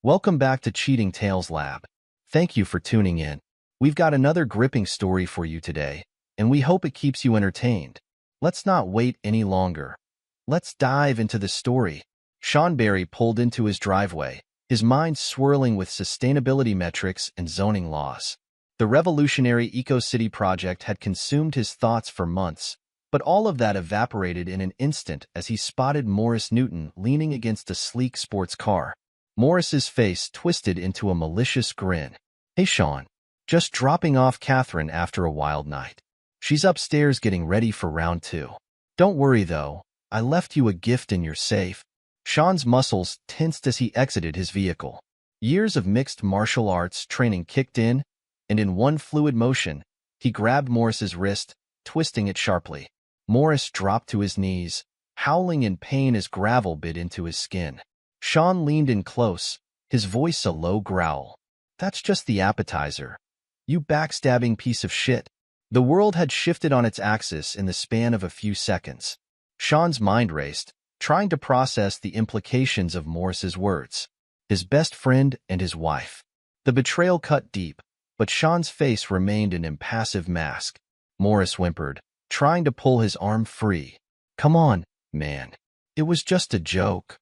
Welcome back to Cheating Tales Lab. Thank you for tuning in. We've got another gripping story for you today, and we hope it keeps you entertained. Let's not wait any longer. Let's dive into the story. Sean Barry pulled into his driveway, his mind swirling with sustainability metrics and zoning laws. The revolutionary Eco-City project had consumed his thoughts for months, but all of that evaporated in an instant as he spotted Morris Newton leaning against a sleek sports car. Morris's face twisted into a malicious grin. "Hey, Sean. Just dropping off Catherine after a wild night. She's upstairs getting ready for round 2. Don't worry, though. I left you a gift in your safe." Sean's muscles tensed as he exited his vehicle. Years of mixed martial arts training kicked in, and in one fluid motion, he grabbed Morris's wrist, twisting it sharply. Morris dropped to his knees, howling in pain as gravel bit into his skin. Sean leaned in close, his voice a low growl. "That's just the appetizer. You backstabbing piece of shit." The world had shifted on its axis in the span of a few seconds. Sean's mind raced, trying to process the implications of Morris's words. His best friend and his wife. The betrayal cut deep, but Sean's face remained an impassive mask. Morris whimpered, trying to pull his arm free. "Come on, man. It was just a joke."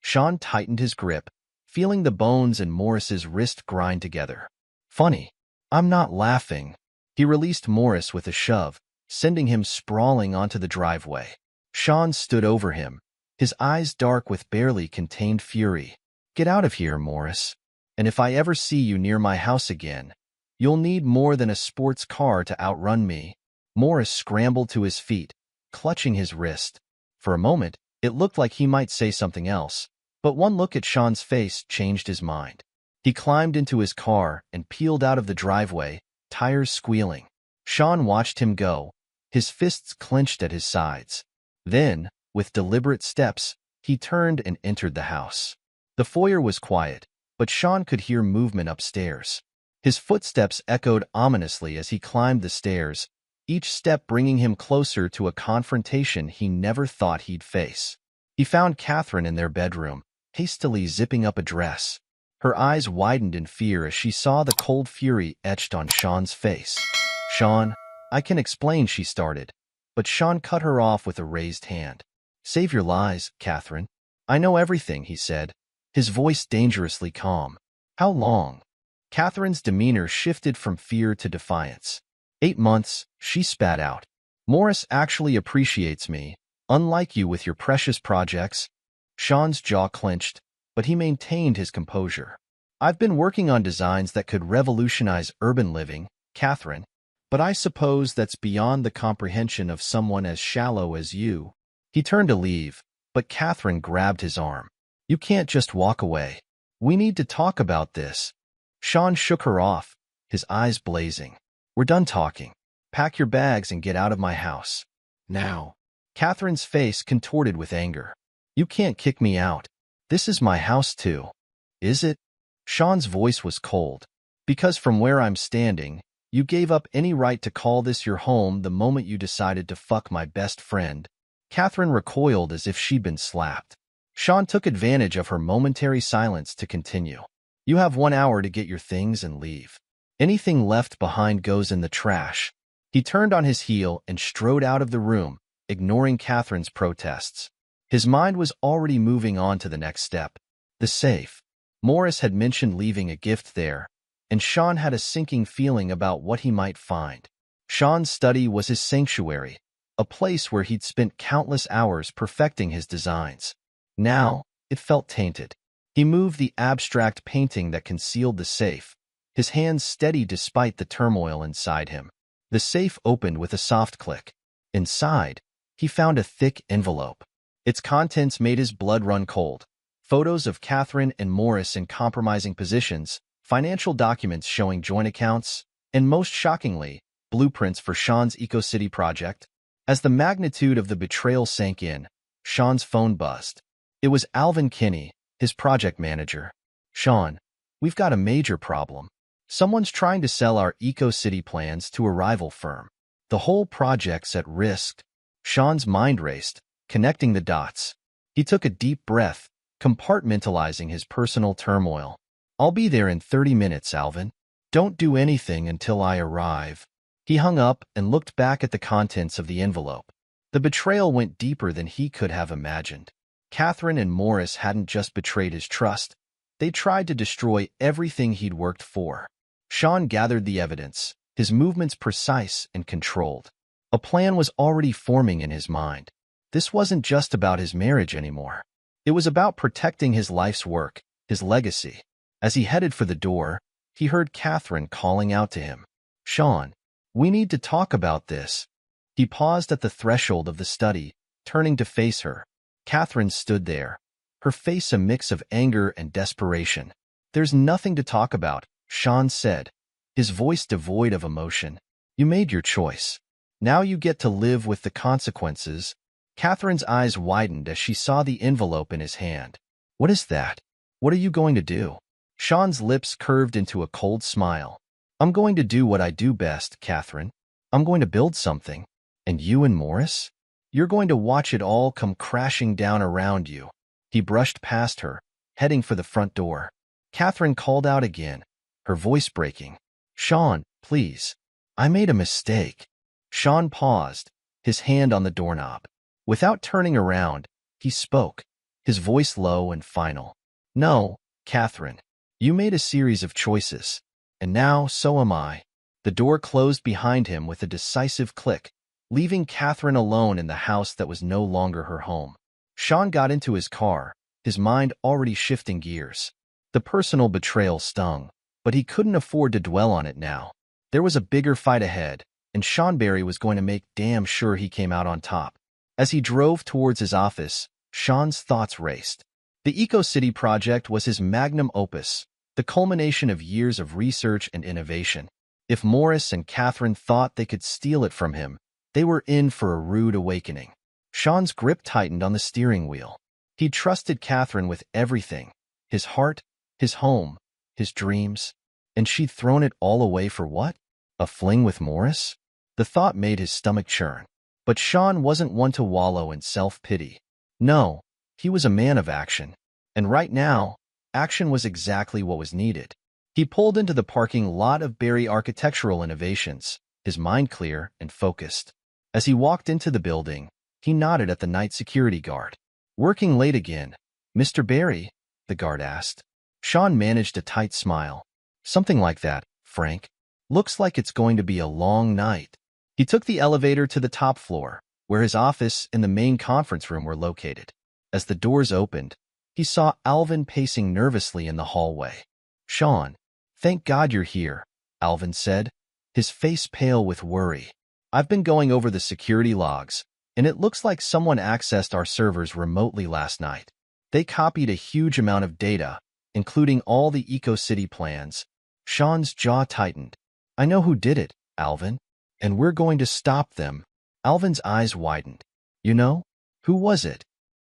Sean tightened his grip, feeling the bones in Morris's wrist grind together. "Funny. I'm not laughing." He released Morris with a shove, sending him sprawling onto the driveway. Sean stood over him, his eyes dark with barely contained fury. "Get out of here, Morris. And if I ever see you near my house again, you'll need more than a sports car to outrun me." Morris scrambled to his feet, clutching his wrist. For a moment, it looked like he might say something else, but one look at Sean's face changed his mind. He climbed into his car and peeled out of the driveway, tires squealing. Sean watched him go, his fists clenched at his sides. Then, with deliberate steps, he turned and entered the house. The foyer was quiet, but Sean could hear movement upstairs. His footsteps echoed ominously as he climbed the stairs, each step bringing him closer to a confrontation he never thought he'd face. He found Catherine in their bedroom, hastily zipping up a dress. Her eyes widened in fear as she saw the cold fury etched on Sean's face. "Sean, I can explain," she started, but Sean cut her off with a raised hand. "Save your lies, Catherine. I know everything," he said, his voice dangerously calm. "How long?" Catherine's demeanor shifted from fear to defiance. 8 months, she spat out. "Morris actually appreciates me, unlike you with your precious projects." Sean's jaw clenched, but he maintained his composure. "I've been working on designs that could revolutionize urban living, Catherine, but I suppose that's beyond the comprehension of someone as shallow as you." He turned to leave, but Catherine grabbed his arm. "You can't just walk away. We need to talk about this." Sean shook her off, his eyes blazing. "We're done talking. Pack your bags and get out of my house. Now." Catherine's face contorted with anger. "You can't kick me out. This is my house too." "Is it?" Sean's voice was cold. "Because from where I'm standing, you gave up any right to call this your home the moment you decided to fuck my best friend." Catherine recoiled as if she'd been slapped. Sean took advantage of her momentary silence to continue. "You have 1 hour to get your things and leave. Anything left behind goes in the trash." He turned on his heel and strode out of the room, ignoring Catherine's protests. His mind was already moving on to the next step. The safe. Morris had mentioned leaving a gift there, and Sean had a sinking feeling about what he might find. Sean's study was his sanctuary, a place where he'd spent countless hours perfecting his designs. Now, it felt tainted. He moved the abstract painting that concealed the safe, his hands steady despite the turmoil inside him. The safe opened with a soft click. Inside, he found a thick envelope. Its contents made his blood run cold. Photos of Catherine and Morris in compromising positions, financial documents showing joint accounts, and most shockingly, blueprints for Sean's Eco-City project. As the magnitude of the betrayal sank in, Sean's phone buzzed. It was Alvin Kinney, his project manager. "Sean, we've got a major problem. Someone's trying to sell our Eco-City plans to a rival firm. The whole project's at risk." Sean's mind raced, connecting the dots. He took a deep breath, compartmentalizing his personal turmoil. I'll be there in 30 minutes, Alvin. Don't do anything until I arrive. He hung up and looked back at the contents of the envelope. The betrayal went deeper than he could have imagined. Catherine and Morris hadn't just betrayed his trust. They tried to destroy everything he'd worked for. Sean gathered the evidence, his movements precise and controlled. A plan was already forming in his mind. This wasn't just about his marriage anymore. It was about protecting his life's work, his legacy. As he headed for the door, he heard Catherine calling out to him. "Sean, we need to talk about this." He paused at the threshold of the study, turning to face her. Catherine stood there, her face a mix of anger and desperation. "There's nothing to talk about," Sean said, his voice devoid of emotion. "You made your choice. Now you get to live with the consequences." Catherine's eyes widened as she saw the envelope in his hand. "What is that? What are you going to do?" Sean's lips curved into a cold smile. "I'm going to do what I do best, Catherine. I'm going to build something. And you and Morris? You're going to watch it all come crashing down around you." He brushed past her, heading for the front door. Catherine called out again, her voice breaking. "Sean, please. I made a mistake." Sean paused, his hand on the doorknob. Without turning around, he spoke, his voice low and final. "No, Catherine. You made a series of choices, and now so am I." The door closed behind him with a decisive click, leaving Catherine alone in the house that was no longer her home. Sean got into his car, his mind already shifting gears. The personal betrayal stung, but he couldn't afford to dwell on it now. There was a bigger fight ahead, and Sean Barry was going to make damn sure he came out on top. As he drove towards his office, Sean's thoughts raced. The EcoCity project was his magnum opus, the culmination of years of research and innovation. If Morris and Catherine thought they could steal it from him, they were in for a rude awakening. Sean's grip tightened on the steering wheel. He trusted Catherine with everything, his heart, his home, his dreams. And she'd thrown it all away for what? A fling with Morris? The thought made his stomach churn. But Sean wasn't one to wallow in self-pity. No, he was a man of action. And right now, action was exactly what was needed. He pulled into the parking lot of Barry Architectural Innovations, his mind clear and focused. As he walked into the building, he nodded at the night security guard. "Working late again, Mr. Barry?" the guard asked. Sean managed a tight smile. "Something like that, Frank. Looks like it's going to be a long night." He took the elevator to the top floor, where his office and the main conference room were located. As the doors opened, he saw Alvin pacing nervously in the hallway. "Sean, thank God you're here," Alvin said, his face pale with worry. "I've been going over the security logs, and it looks like someone accessed our servers remotely last night. They copied a huge amount of data, including all the EcoCity plans." Sean's jaw tightened. "I know who did it, Alvin, and we're going to stop them." Alvin's eyes widened. "You know? Who was it?"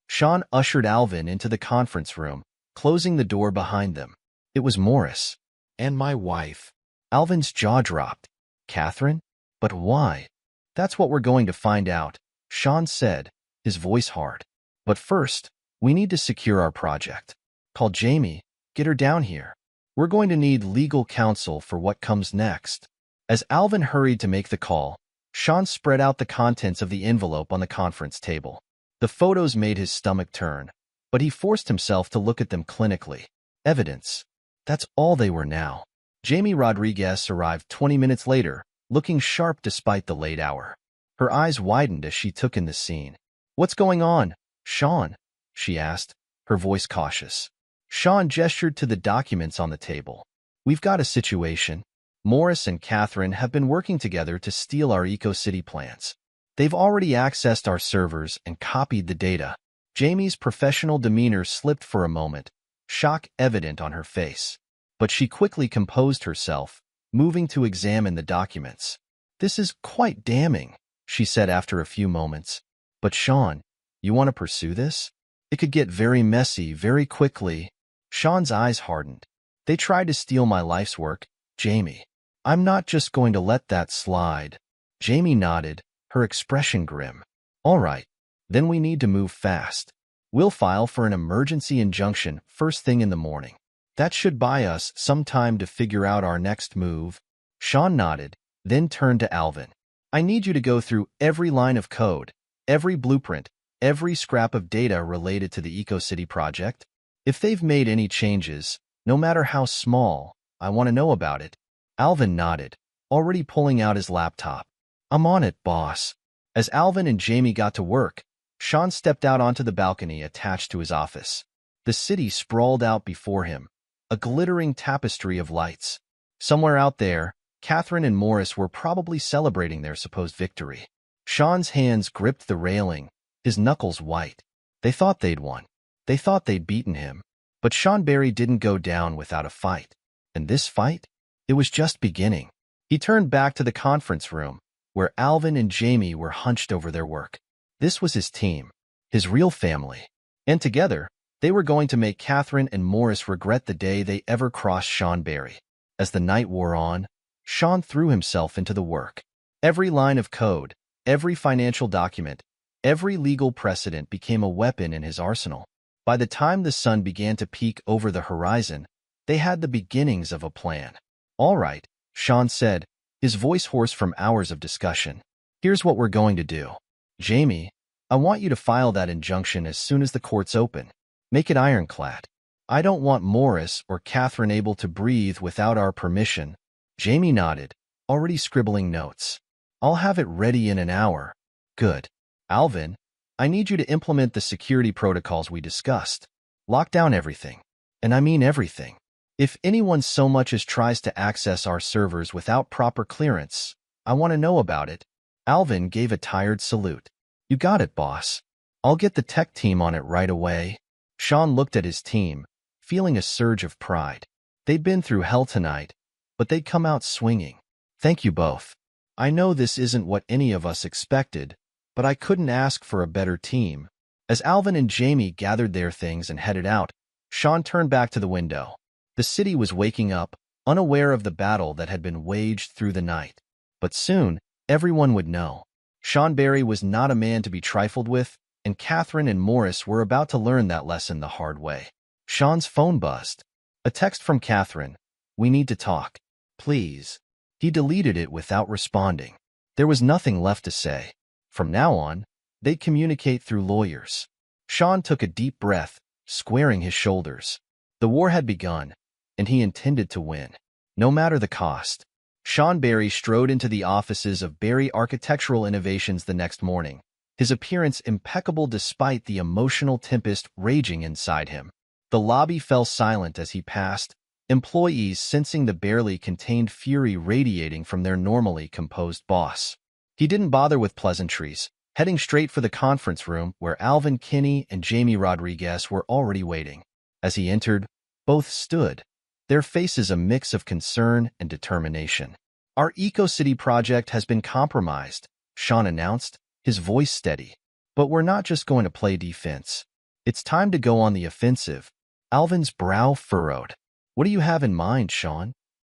Sean ushered Alvin into the conference room, closing the door behind them. "It was Morris. And my wife." Alvin's jaw dropped. "Catherine? But why?" "That's what we're going to find out," Sean said, his voice hard. "But first, we need to secure our project. Call Jamie, get her down here. We're going to need legal counsel for what comes next." As Alvin hurried to make the call, Sean spread out the contents of the envelope on the conference table. The photos made his stomach turn, but he forced himself to look at them clinically. Evidence. That's all they were now. Jamie Rodriguez arrived 20 minutes later, looking sharp despite the late hour. Her eyes widened as she took in the scene. "What's going on, Sean?" she asked, her voice cautious. Sean gestured to the documents on the table. "We've got a situation. Morris and Catherine have been working together to steal our EcoCity plans. They've already accessed our servers and copied the data." Jamie's professional demeanor slipped for a moment, shock evident on her face. But she quickly composed herself, moving to examine the documents. "This is quite damning," she said after a few moments. "But Sean, you want to pursue this? It could get very messy very quickly." Sean's eyes hardened. "They tried to steal my life's work, Jamie. I'm not just going to let that slide." Jamie nodded, her expression grim. "All right, then we need to move fast. We'll file for an emergency injunction first thing in the morning." That should buy us some time to figure out our next move. Sean nodded, then turned to Alvin. I need you to go through every line of code, every blueprint, every scrap of data related to the EcoCity project. If they've made any changes, no matter how small, I want to know about it. Alvin nodded, already pulling out his laptop. I'm on it, boss. As Alvin and Jamie got to work, Sean stepped out onto the balcony attached to his office. The city sprawled out before him, a glittering tapestry of lights. Somewhere out there, Catherine and Morris were probably celebrating their supposed victory. Sean's hands gripped the railing, his knuckles white. They thought they'd won. They thought they'd beaten him. But Sean Barry didn't go down without a fight. And this fight? It was just beginning. He turned back to the conference room, where Alvin and Jamie were hunched over their work. This was his team, his real family. And together, they were going to make Catherine and Morris regret the day they ever crossed Sean Barry. As the night wore on, Sean threw himself into the work. Every line of code, every financial document, every legal precedent became a weapon in his arsenal. By the time the sun began to peek over the horizon, they had the beginnings of a plan. All right, Sean said, his voice hoarse from hours of discussion. Here's what we're going to do. Jamie, I want you to file that injunction as soon as the courts open. Make it ironclad. I don't want Morris or Catherine able to breathe without our permission. Jamie nodded, already scribbling notes. I'll have it ready in an hour. Good. Alvin, I need you to implement the security protocols we discussed. Lock down everything. And I mean everything. If anyone so much as tries to access our servers without proper clearance, I want to know about it. Alvin gave a tired salute. You got it, boss. I'll get the tech team on it right away. Sean looked at his team, feeling a surge of pride. They'd been through hell tonight, but they'd come out swinging. Thank you both. I know this isn't what any of us expected, but I couldn't ask for a better team. As Alvin and Jamie gathered their things and headed out, Sean turned back to the window. The city was waking up, unaware of the battle that had been waged through the night. But soon, everyone would know. Sean Barry was not a man to be trifled with, and Catherine and Morris were about to learn that lesson the hard way. Sean's phone buzzed. A text from Catherine. We need to talk. Please. He deleted it without responding. There was nothing left to say. From now on, they'd communicate through lawyers. Sean took a deep breath, squaring his shoulders. The war had begun, and he intended to win, no matter the cost. Sean Barry strode into the offices of Barry Architectural Innovations the next morning, his appearance impeccable despite the emotional tempest raging inside him. The lobby fell silent as he passed, employees sensing the barely contained fury radiating from their normally composed boss. He didn't bother with pleasantries, heading straight for the conference room where Alvin Kinney and Jamie Rodriguez were already waiting. As he entered, both stood, their faces a mix of concern and determination. Our EcoCity project has been compromised, Sean announced, his voice steady. But we're not just going to play defense. It's time to go on the offensive. Alvin's brow furrowed. What do you have in mind, Sean?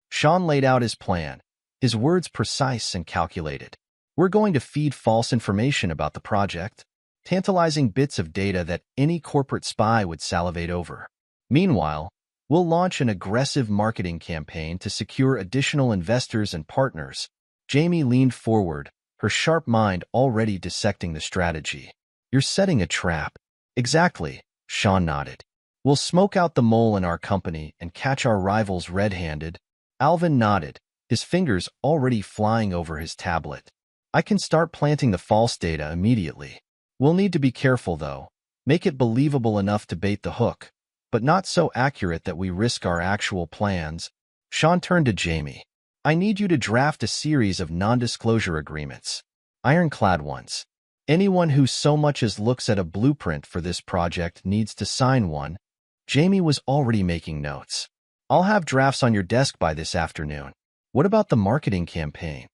Sean laid out his plan, his words precise and calculated. We're going to feed false information about the project, tantalizing bits of data that any corporate spy would salivate over. Meanwhile, we'll launch an aggressive marketing campaign to secure additional investors and partners. Jamie leaned forward, her sharp mind already dissecting the strategy. You're setting a trap. Exactly, Sean nodded. We'll smoke out the mole in our company and catch our rivals red-handed. Alvin nodded, his fingers already flying over his tablet. I can start planting the false data immediately. We'll need to be careful, though. Make it believable enough to bait the hook, but not so accurate that we risk our actual plans. Sean turned to Jamie. I need you to draft a series of non-disclosure agreements. Ironclad ones. Anyone who so much as looks at a blueprint for this project needs to sign one. Jamie was already making notes. I'll have drafts on your desk by this afternoon. What about the marketing campaign?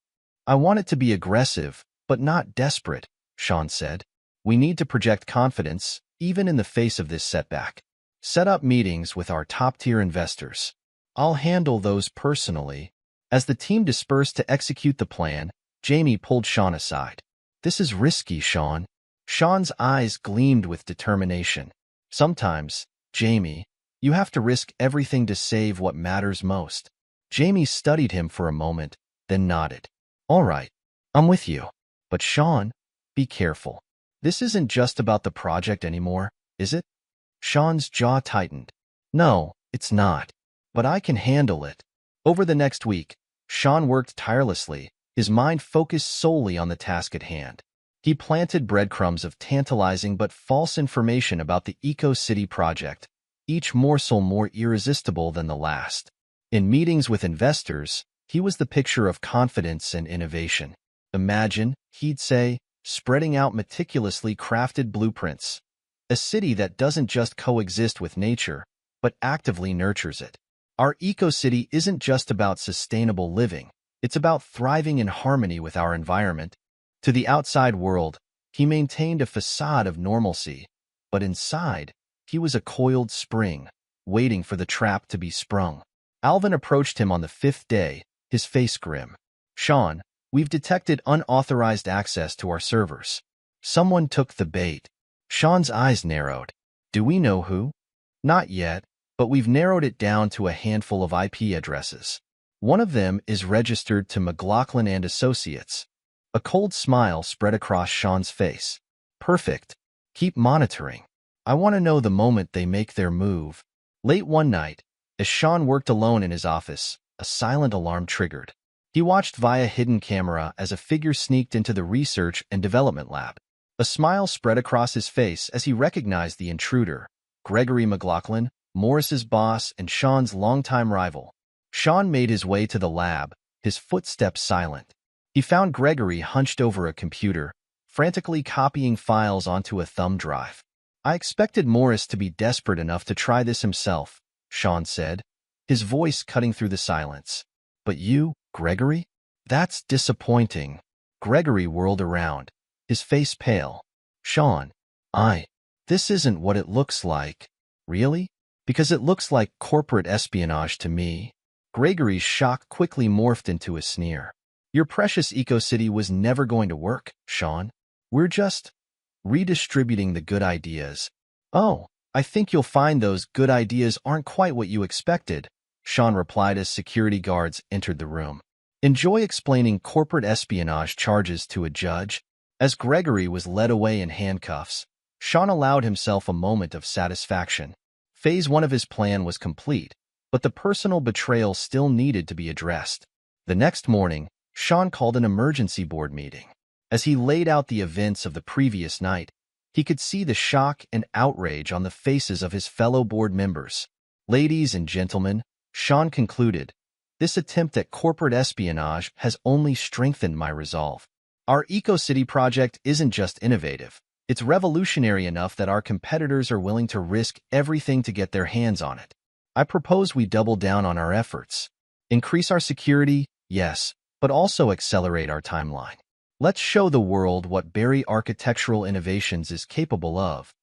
I want it to be aggressive, but not desperate, Sean said. We need to project confidence, even in the face of this setback. Set up meetings with our top-tier investors. I'll handle those personally. As the team dispersed to execute the plan, Jamie pulled Sean aside. This is risky, Sean. Sean's eyes gleamed with determination. Sometimes, Jamie, You have to risk everything to save what matters most. Jamie studied him for a moment, then nodded. All right, I'm with you. But Sean, be careful. This isn't just about the project anymore, is it? Sean's jaw tightened. No, it's not. But I can handle it. Over the next week, Sean worked tirelessly, his mind focused solely on the task at hand. He planted breadcrumbs of tantalizing but false information about the Eco-City project, each morsel more irresistible than the last. In meetings with investors, he was the picture of confidence and innovation. Imagine, he'd say, spreading out meticulously crafted blueprints. A city that doesn't just coexist with nature, but actively nurtures it. Our eco-city isn't just about sustainable living. It's about thriving in harmony with our environment. To the outside world, he maintained a facade of normalcy, but inside, he was a coiled spring, waiting for the trap to be sprung. Alvin approached him on the 5th day, his face grim. Sean, we've detected unauthorized access to our servers. Someone took the bait. Sean's eyes narrowed. Do we know who? Not yet, but we've narrowed it down to a handful of IP addresses. One of them is registered to McLaughlin and Associates. A cold smile spread across Sean's face. Perfect. Keep monitoring. I want to know the moment they make their move. Late one night, as Sean worked alone in his office, a silent alarm triggered. He watched via hidden camera as a figure sneaked into the research and development lab. A smile spread across his face as he recognized the intruder, Gregory McLaughlin, Morris's boss and Sean's longtime rival. Sean made his way to the lab, his footsteps silent. He found Gregory hunched over a computer, frantically copying files onto a thumb drive. I expected Morris to be desperate enough to try this himself, Sean said, his voice cutting through the silence. But you, Gregory? That's disappointing. Gregory whirled around, his face pale. Sean, this isn't what it looks like. Really? Because it looks like corporate espionage to me. Gregory's shock quickly morphed into a sneer. Your precious eco-city was never going to work, Sean. We're just redistributing the good ideas. Oh, I think you'll find those good ideas aren't quite what you expected, Sean replied as security guards entered the room. Enjoy explaining corporate espionage charges to a judge. As Gregory was led away in handcuffs, Sean allowed himself a moment of satisfaction. Phase 1 of his plan was complete, but the personal betrayal still needed to be addressed. The next morning, Sean called an emergency board meeting. As he laid out the events of the previous night, he could see the shock and outrage on the faces of his fellow board members. Ladies and gentlemen, Sean concluded, this attempt at corporate espionage has only strengthened my resolve. Our Eco-City project isn't just innovative. It's revolutionary enough that our competitors are willing to risk everything to get their hands on it. I propose we double down on our efforts. Increase our security, yes, but also accelerate our timeline. Let's show the world what Berry Architectural Innovations is capable of.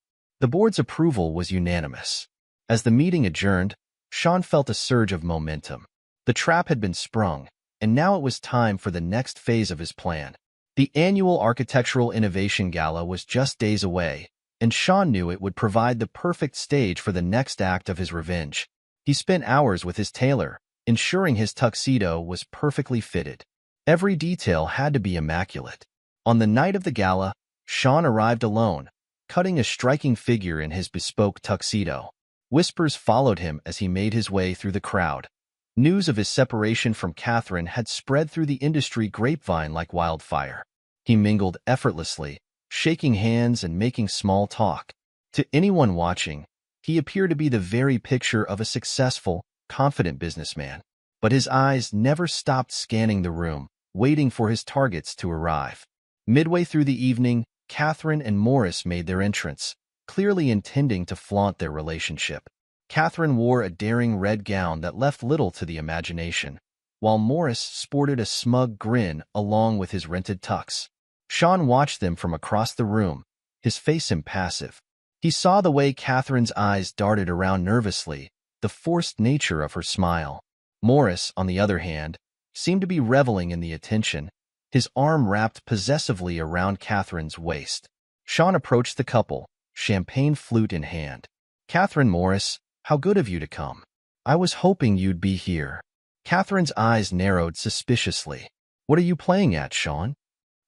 The board's approval was unanimous. As the meeting adjourned, Sean felt a surge of momentum. The trap had been sprung, and now it was time for the next phase of his plan. The annual Architectural Innovation Gala was just days away, and Sean knew it would provide the perfect stage for the next act of his revenge. He spent hours with his tailor, ensuring his tuxedo was perfectly fitted. Every detail had to be immaculate. On the night of the gala, Sean arrived alone, cutting a striking figure in his bespoke tuxedo. Whispers followed him as he made his way through the crowd. News of his separation from Catherine had spread through the industry grapevine like wildfire. He mingled effortlessly, shaking hands and making small talk. To anyone watching, he appeared to be the very picture of a successful, confident businessman. But his eyes never stopped scanning the room, waiting for his targets to arrive. Midway through the evening, Catherine and Morris made their entrance, clearly intending to flaunt their relationship. Catherine wore a daring red gown that left little to the imagination, while Morris sported a smug grin along with his rented tux. Sean watched them from across the room, his face impassive. He saw the way Catherine's eyes darted around nervously, the forced nature of her smile. Morris, on the other hand, seemed to be reveling in the attention, his arm wrapped possessively around Catherine's waist. Sean approached the couple, champagne flute in hand. Catherine Morris, How good of you to come. I was hoping you'd be here. Catherine's eyes narrowed suspiciously. What are you playing at, Sean?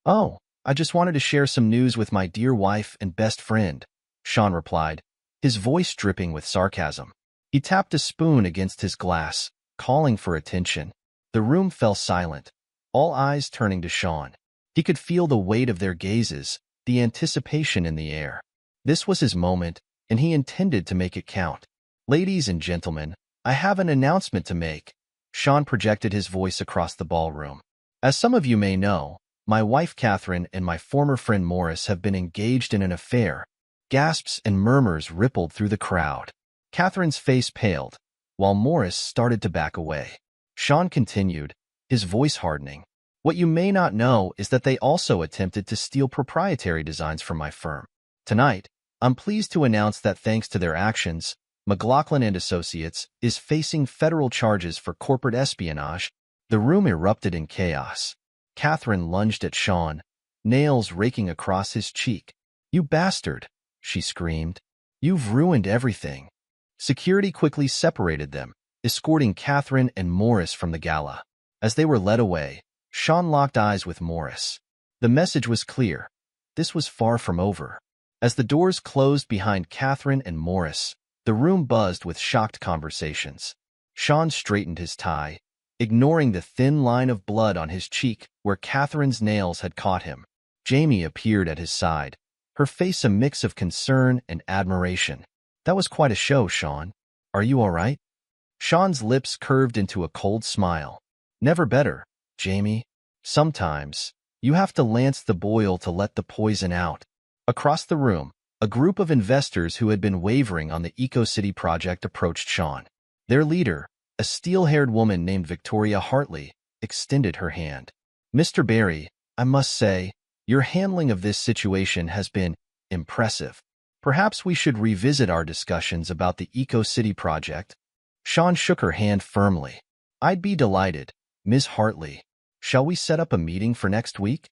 Oh, I just wanted to share some news with my dear wife and best friend, Sean replied, his voice dripping with sarcasm. He tapped a spoon against his glass, calling for attention. The room fell silent, all eyes turning to Sean. He could feel the weight of their gazes, the anticipation in the air. This was his moment, and he intended to make it count. Ladies and gentlemen, I have an announcement to make. Sean projected his voice across the ballroom. As some of you may know, my wife Catherine and my former friend Morris have been engaged in an affair. Gasps and murmurs rippled through the crowd. Catherine's face paled, while Morris started to back away. Sean continued, his voice hardening. What you may not know is that they also attempted to steal proprietary designs from my firm. Tonight, I'm pleased to announce that thanks to their actions, McLaughlin and Associates is facing federal charges for corporate espionage. The room erupted in chaos. Catherine lunged at Sean, nails raking across his cheek. You bastard, she screamed. You've ruined everything. Security quickly separated them, escorting Catherine and Morris from the gala. As they were led away, Sean locked eyes with Morris. The message was clear. This was far from over. As the doors closed behind Catherine and Morris, the room buzzed with shocked conversations. Sean straightened his tie, ignoring the thin line of blood on his cheek where Catherine's nails had caught him. Jamie appeared at his side, her face a mix of concern and admiration. That was quite a show, Sean. Are you all right? Sean's lips curved into a cold smile. Never better, Jamie. Sometimes, you have to lance the boil to let the poison out. Across the room, a group of investors who had been wavering on the EcoCity project approached Sean. Their leader, a steel-haired woman named Victoria Hartley, extended her hand. Mr. Barry, I must say, your handling of this situation has been impressive. Perhaps we should revisit our discussions about the EcoCity project. Sean shook her hand firmly. I'd be delighted, Ms. Hartley. Shall we set up a meeting for next week?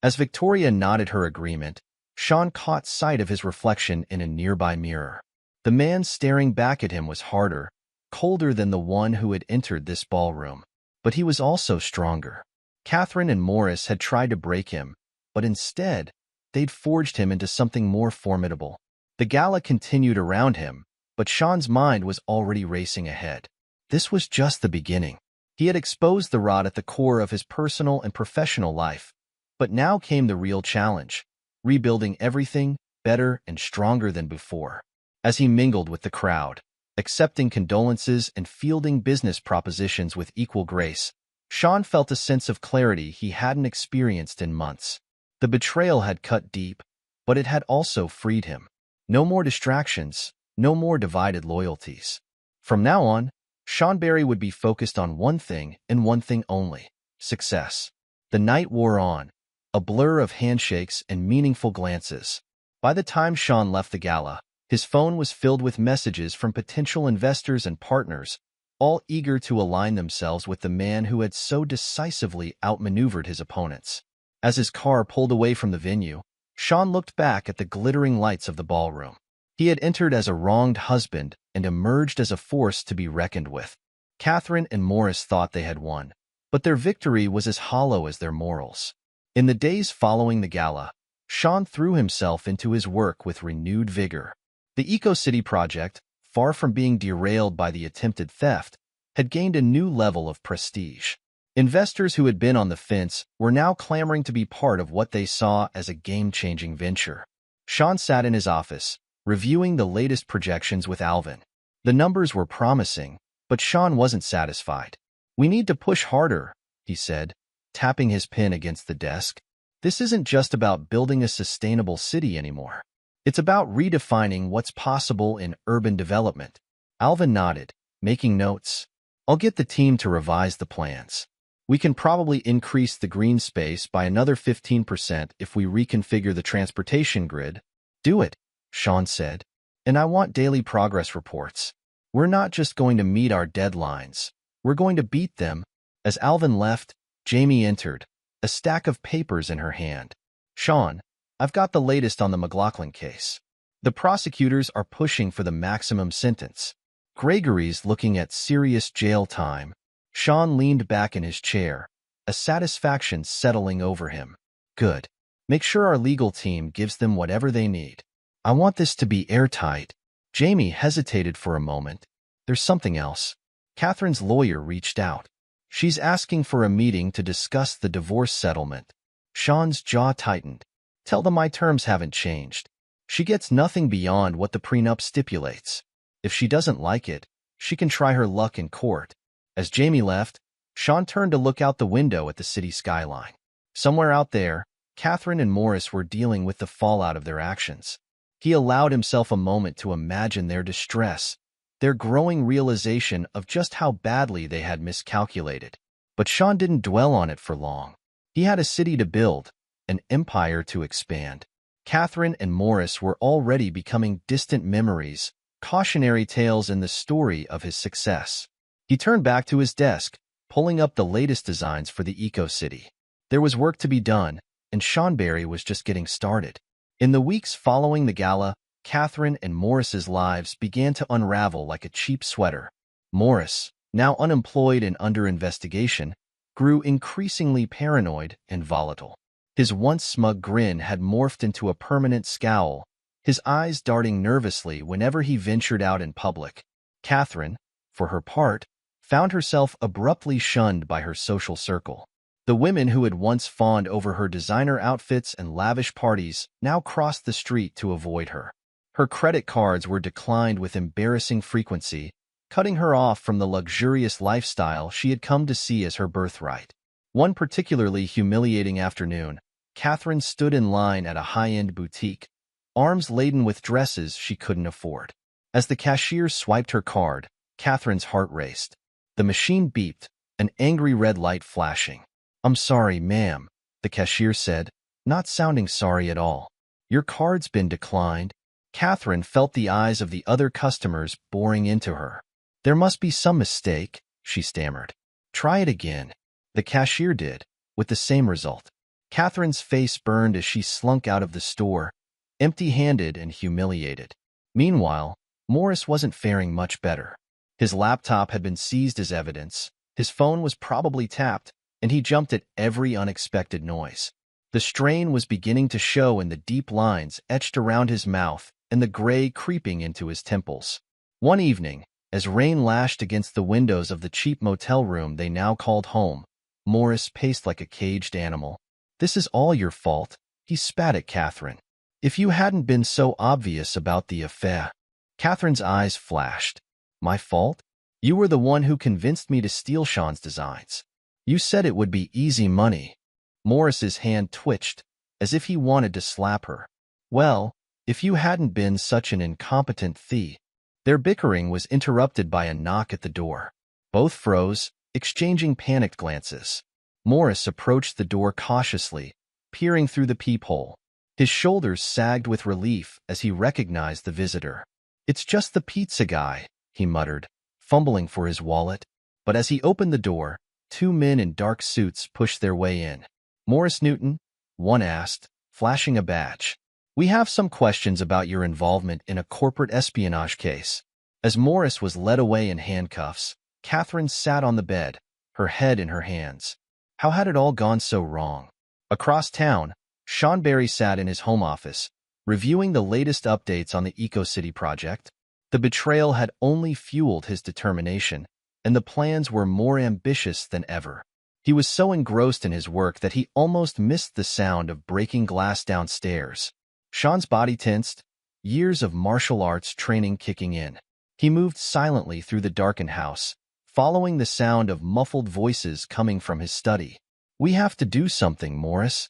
As Victoria nodded her agreement, Sean caught sight of his reflection in a nearby mirror. The man staring back at him was harder, colder than the one who had entered this ballroom. But he was also stronger. Catherine and Morris had tried to break him, but instead, they'd forged him into something more formidable. The gala continued around him, but Sean's mind was already racing ahead. This was just the beginning. He had exposed the rot at the core of his personal and professional life. But now came the real challenge, rebuilding everything better and stronger than before. As he mingled with the crowd, accepting condolences and fielding business propositions with equal grace, Sean felt a sense of clarity he hadn't experienced in months. The betrayal had cut deep, but it had also freed him. No more distractions, no more divided loyalties. From now on, Sean Barry would be focused on one thing and one thing only: success. The night wore on, a blur of handshakes and meaningful glances. By the time Sean left the gala, his phone was filled with messages from potential investors and partners, all eager to align themselves with the man who had so decisively outmaneuvered his opponents. As his car pulled away from the venue, Sean looked back at the glittering lights of the ballroom. He had entered as a wronged husband and emerged as a force to be reckoned with. Catherine and Morris thought they had won, but their victory was as hollow as their morals. In the days following the gala, Sean threw himself into his work with renewed vigor. The EcoCity project, far from being derailed by the attempted theft, had gained a new level of prestige. Investors who had been on the fence were now clamoring to be part of what they saw as a game-changing venture. Sean sat in his office, reviewing the latest projections with Alvin. The numbers were promising, but Sean wasn't satisfied. We need to push harder, he said, tapping his pen against the desk. This isn't just about building a sustainable city anymore. It's about redefining what's possible in urban development. Alvin nodded, making notes. I'll get the team to revise the plans. We can probably increase the green space by another 15% if we reconfigure the transportation grid. Do it, Sean said. And I want daily progress reports. We're not just going to meet our deadlines. We're going to beat them. As Alvin left, Jamie entered, a stack of papers in her hand. Sean, I've got the latest on the McLaughlin case. The prosecutors are pushing for the maximum sentence. Gregory's looking at serious jail time. Sean leaned back in his chair, a satisfaction settling over him. Good. Make sure our legal team gives them whatever they need. I want this to be airtight. Jamie hesitated for a moment. There's something else. Catherine's lawyer reached out. She's asking for a meeting to discuss the divorce settlement. Sean's jaw tightened. Tell them my terms haven't changed. She gets nothing beyond what the prenup stipulates. If she doesn't like it, she can try her luck in court. As Jamie left, Sean turned to look out the window at the city skyline. Somewhere out there, Catherine and Morris were dealing with the fallout of their actions. He allowed himself a moment to imagine their distress, their growing realization of just how badly they had miscalculated. But Sean didn't dwell on it for long. He had a city to build, an empire to expand. Catherine and Morris were already becoming distant memories, cautionary tales in the story of his success. He turned back to his desk, pulling up the latest designs for the eco-city. There was work to be done, and Seanberry was just getting started. In the weeks following the gala, Catherine and Morris's lives began to unravel like a cheap sweater. Morris, now unemployed and under investigation, grew increasingly paranoid and volatile. His once smug grin had morphed into a permanent scowl, his eyes darting nervously whenever he ventured out in public. Catherine, for her part, found herself abruptly shunned by her social circle. The women who had once fawned over her designer outfits and lavish parties now crossed the street to avoid her. Her credit cards were declined with embarrassing frequency, cutting her off from the luxurious lifestyle she had come to see as her birthright. One particularly humiliating afternoon, Catherine stood in line at a high-end boutique, arms laden with dresses she couldn't afford. As the cashier swiped her card, Catherine's heart raced. The machine beeped, an angry red light flashing. "I'm sorry, ma'am," the cashier said, not sounding sorry at all. "Your card's been declined." Catherine felt the eyes of the other customers boring into her. "There must be some mistake," she stammered. "Try it again." The cashier did, with the same result. Catherine's face burned as she slunk out of the store, empty-handed and humiliated. Meanwhile, Morris wasn't faring much better. His laptop had been seized as evidence, his phone was probably tapped, and he jumped at every unexpected noise. The strain was beginning to show in the deep lines etched around his mouth and the gray creeping into his temples. One evening, as rain lashed against the windows of the cheap motel room they now called home, Morris paced like a caged animal. "This is all your fault," he spat at Catherine. "If you hadn't been so obvious about the affair." Catherine's eyes flashed. "My fault? You were the one who convinced me to steal Sean's designs. You said it would be easy money." Morris's hand twitched, as if he wanted to slap her. "Well, if you hadn't been such an incompetent thief." Their bickering was interrupted by a knock at the door. Both froze, exchanging panicked glances. Morris approached the door cautiously, peering through the peephole. His shoulders sagged with relief as he recognized the visitor. "It's just the pizza guy," he muttered, fumbling for his wallet. But as he opened the door, two men in dark suits pushed their way in. "Morris Newton?" one asked, flashing a badge. "We have some questions about your involvement in a corporate espionage case." As Morris was led away in handcuffs, Catherine sat on the bed, her head in her hands. How had it all gone so wrong? Across town, Seanberry sat in his home office, reviewing the latest updates on the EcoCity project. The betrayal had only fueled his determination, and the plans were more ambitious than ever. He was so engrossed in his work that he almost missed the sound of breaking glass downstairs. Sean's body tensed, years of martial arts training kicking in. He moved silently through the darkened house, following the sound of muffled voices coming from his study. "We have to do something, Morris."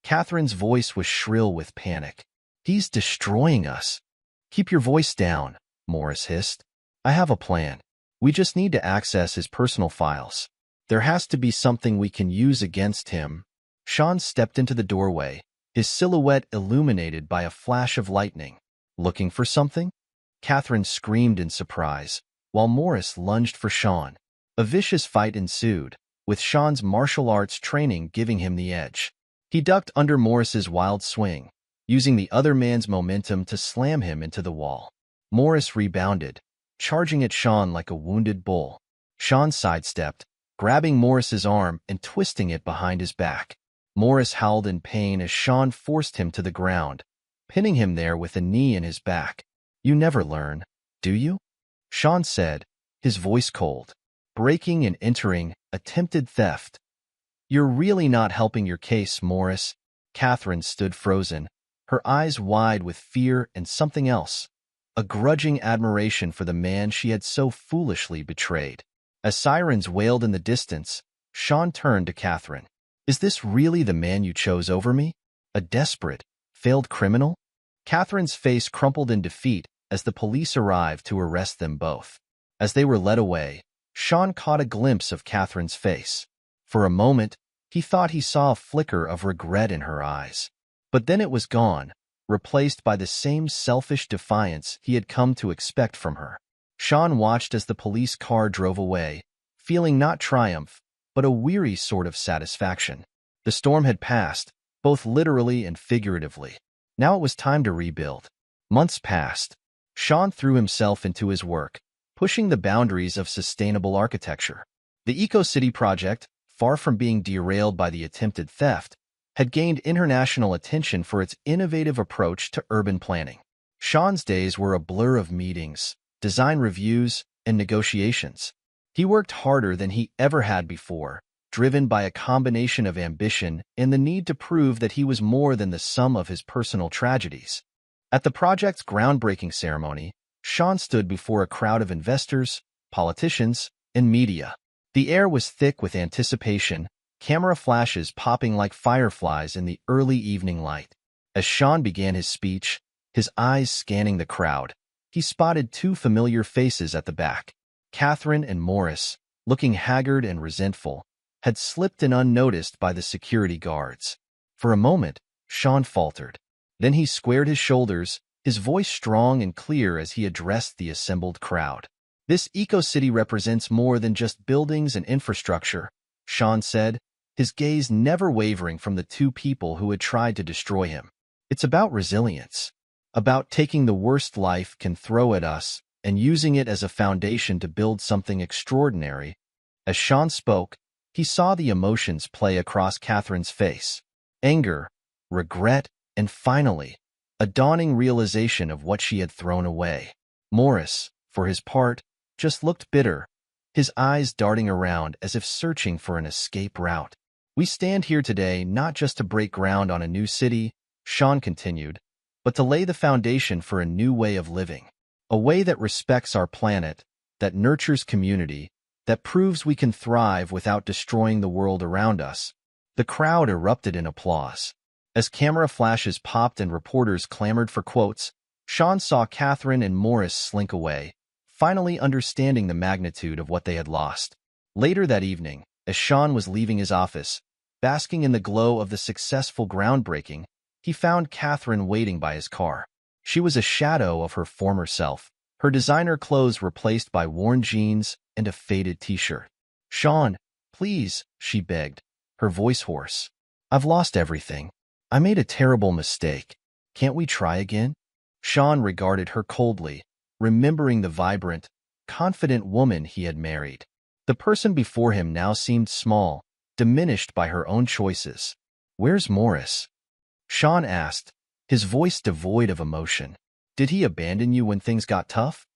Catherine's voice was shrill with panic. "He's destroying us." "Keep your voice down," Morris hissed. "I have a plan. We just need to access his personal files. There has to be something we can use against him." Sean stepped into the doorway, his silhouette illuminated by a flash of lightning. "Looking for something?" Catherine screamed in surprise, while Morris lunged for Sean. A vicious fight ensued, with Sean's martial arts training giving him the edge. He ducked under Morris's wild swing, using the other man's momentum to slam him into the wall. Morris rebounded, charging at Sean like a wounded bull. Sean sidestepped, grabbing Morris's arm and twisting it behind his back. Morris howled in pain as Sean forced him to the ground, pinning him there with a knee in his back. "You never learn, do you?" Sean said, his voice cold. "Breaking and entering, attempted theft." "You're really not helping your case, Morris." Catherine stood frozen, her eyes wide with fear and something else, a grudging admiration for the man she had so foolishly betrayed. As sirens wailed in the distance, Sean turned to Catherine. "Is this really the man you chose over me? A desperate, failed criminal?" Catherine's face crumpled in defeat as the police arrived to arrest them both. As they were led away, Sean caught a glimpse of Catherine's face. For a moment, he thought he saw a flicker of regret in her eyes. But then it was gone, replaced by the same selfish defiance he had come to expect from her. Sean watched as the police car drove away, feeling not triumph, but a weary sort of satisfaction. The storm had passed, both literally and figuratively. Now it was time to rebuild. Months passed. Sean threw himself into his work, pushing the boundaries of sustainable architecture. The Eco-City project, far from being derailed by the attempted theft, had gained international attention for its innovative approach to urban planning. Sean's days were a blur of meetings, design reviews, and negotiations. He worked harder than he ever had before, driven by a combination of ambition and the need to prove that he was more than the sum of his personal tragedies. At the project's groundbreaking ceremony, Sean stood before a crowd of investors, politicians, and media. The air was thick with anticipation, camera flashes popping like fireflies in the early evening light. As Sean began his speech, his eyes scanning the crowd, he spotted two familiar faces at the back. Catherine and Morris, looking haggard and resentful, had slipped in unnoticed by the security guards. For a moment, Sean faltered. Then he squared his shoulders, his voice strong and clear as he addressed the assembled crowd. "This Eco-City represents more than just buildings and infrastructure," Sean said, his gaze never wavering from the two people who had tried to destroy him. "It's about resilience, about taking the worst life can throw at us and using it as a foundation to build something extraordinary." As Sean spoke, he saw the emotions play across Catherine's face. Anger, regret, and finally, a dawning realization of what she had thrown away. Morris, for his part, just looked bitter, his eyes darting around as if searching for an escape route. "We stand here today not just to break ground on a new city," Sean continued, "but to lay the foundation for a new way of living. A way that respects our planet, that nurtures community, that proves we can thrive without destroying the world around us." The crowd erupted in applause. As camera flashes popped and reporters clamored for quotes, Sean saw Catherine and Morris slink away, finally understanding the magnitude of what they had lost. Later that evening, as Sean was leaving his office, basking in the glow of the successful groundbreaking, he found Catherine waiting by his car. She was a shadow of her former self, her designer clothes replaced by worn jeans and a faded t-shirt. "Sean, please," she begged, her voice hoarse. "I've lost everything. I made a terrible mistake. Can't we try again?" Sean regarded her coldly, remembering the vibrant, confident woman he had married. The person before him now seemed small, diminished by her own choices. "Where's Morris?" Sean asked, his voice devoid of emotion. "Did he abandon you when things got tough?"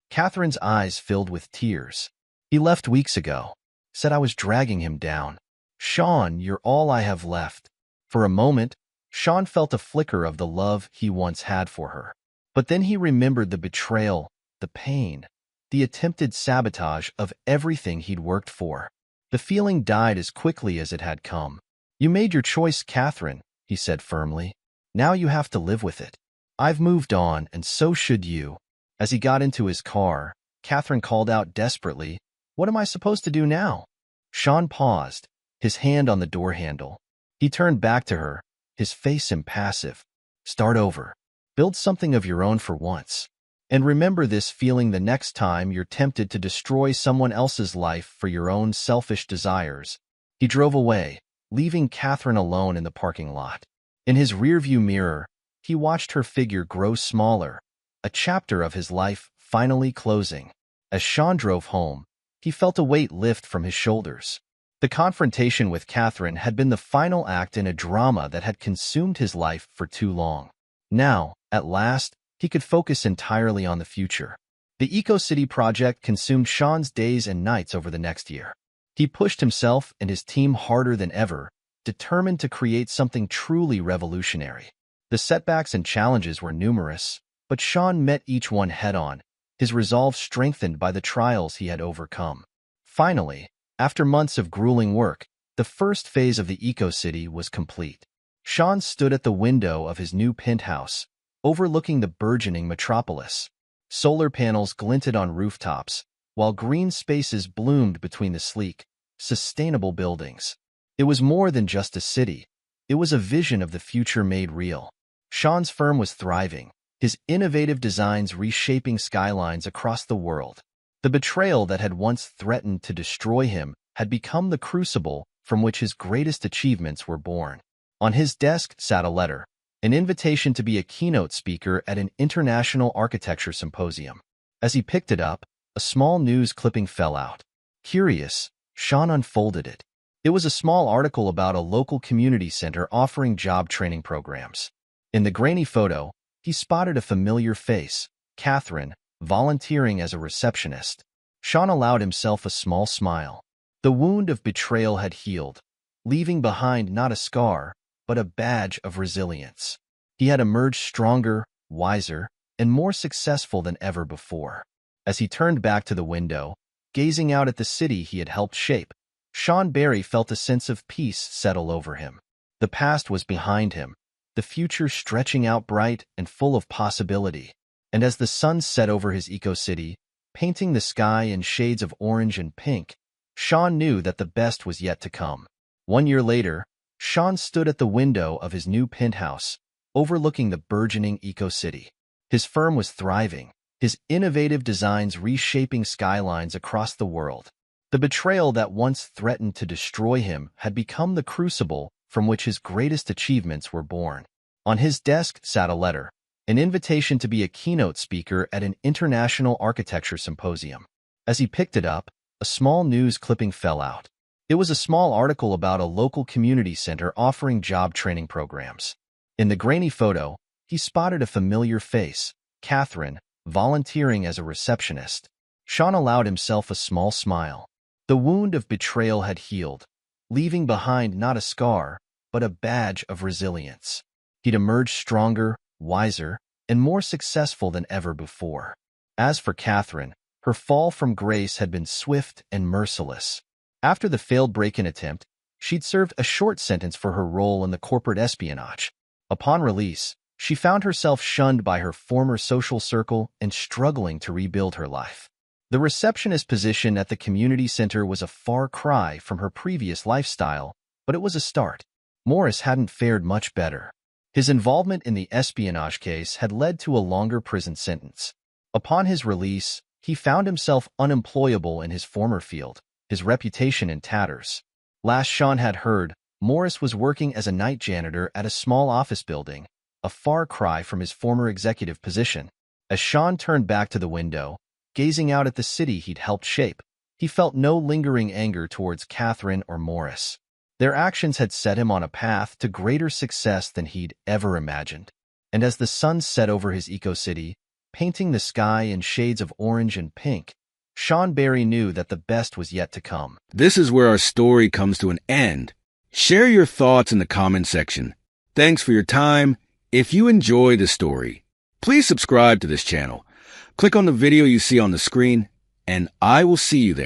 Catherine's eyes filled with tears. "He left weeks ago. Said I was dragging him down. Sean, you're all I have left." For a moment, Sean felt a flicker of the love he once had for her. But then he remembered the betrayal, the pain, the attempted sabotage of everything he'd worked for. The feeling died as quickly as it had come. "You made your choice, Catherine," he said firmly. "Now you have to live with it. I've moved on, and so should you." As he got into his car, Catherine called out desperately, "What am I supposed to do now?" Sean paused, his hand on the door handle. He turned back to her, his face impassive. "Start over. Build something of your own for once. And remember this feeling the next time you're tempted to destroy someone else's life for your own selfish desires." He drove away, leaving Catherine alone in the parking lot. In his rearview mirror, he watched her figure grow smaller, a chapter of his life finally closing. As Sean drove home, he felt a weight lift from his shoulders. The confrontation with Catherine had been the final act in a drama that had consumed his life for too long. Now, at last, he could focus entirely on the future. The Eco-City project consumed Sean's days and nights over the next year. He pushed himself and his team harder than ever, determined to create something truly revolutionary. The setbacks and challenges were numerous, but Sean met each one head-on, his resolve strengthened by the trials he had overcome. Finally, after months of grueling work, the first phase of the Eco-City was complete. Sean stood at the window of his new penthouse, overlooking the burgeoning metropolis. Solar panels glinted on rooftops, while green spaces bloomed between the sleek, sustainable buildings. It was more than just a city. It was a vision of the future made real. Sean's firm was thriving, his innovative designs reshaping skylines across the world. The betrayal that had once threatened to destroy him had become the crucible from which his greatest achievements were born. On his desk sat a letter, an invitation to be a keynote speaker at an international architecture symposium. As he picked it up, a small news clipping fell out. Curious, Sean unfolded it. It was a small article about a local community center offering job training programs. In the grainy photo, he spotted a familiar face, Catherine, volunteering as a receptionist. Sean allowed himself a small smile. The wound of betrayal had healed, leaving behind not a scar, but a badge of resilience. He had emerged stronger, wiser, and more successful than ever before. As he turned back to the window, gazing out at the city he had helped shape, Sean Barry felt a sense of peace settle over him. The past was behind him, the future stretching out bright and full of possibility. And as the sun set over his Eco-City, painting the sky in shades of orange and pink, Sean knew that the best was yet to come. 1 year later, Sean stood at the window of his new penthouse, overlooking the burgeoning Eco-City. His firm was thriving, his innovative designs reshaping skylines across the world. The betrayal that once threatened to destroy him had become the crucible from which his greatest achievements were born. On his desk sat a letter, an invitation to be a keynote speaker at an international architecture symposium. As he picked it up, a small news clipping fell out. It was a small article about a local community center offering job training programs. In the grainy photo, he spotted a familiar face, Catherine, volunteering as a receptionist. Sean allowed himself a small smile. The wound of betrayal had healed, leaving behind not a scar, but a badge of resilience. He'd emerged stronger, wiser, and more successful than ever before. As for Catherine, her fall from grace had been swift and merciless. After the failed break-in attempt, she'd served a short sentence for her role in the corporate espionage. Upon release, she found herself shunned by her former social circle and struggling to rebuild her life. The receptionist position at the community center was a far cry from her previous lifestyle, but it was a start. Morris hadn't fared much better. His involvement in the espionage case had led to a longer prison sentence. Upon his release, he found himself unemployable in his former field, his reputation in tatters. Last Sean had heard, Morris was working as a night janitor at a small office building, a far cry from his former executive position. As Sean turned back to the window, gazing out at the city he'd helped shape, he felt no lingering anger towards Catherine or Morris. Their actions had set him on a path to greater success than he'd ever imagined. And as the sun set over his Eco-City, painting the sky in shades of orange and pink, Sean Barry knew that the best was yet to come. This is where our story comes to an end. Share your thoughts in the comment section. Thanks for your time. If you enjoy the story, please subscribe to this channel. Click on the video you see on the screen, and I will see you there.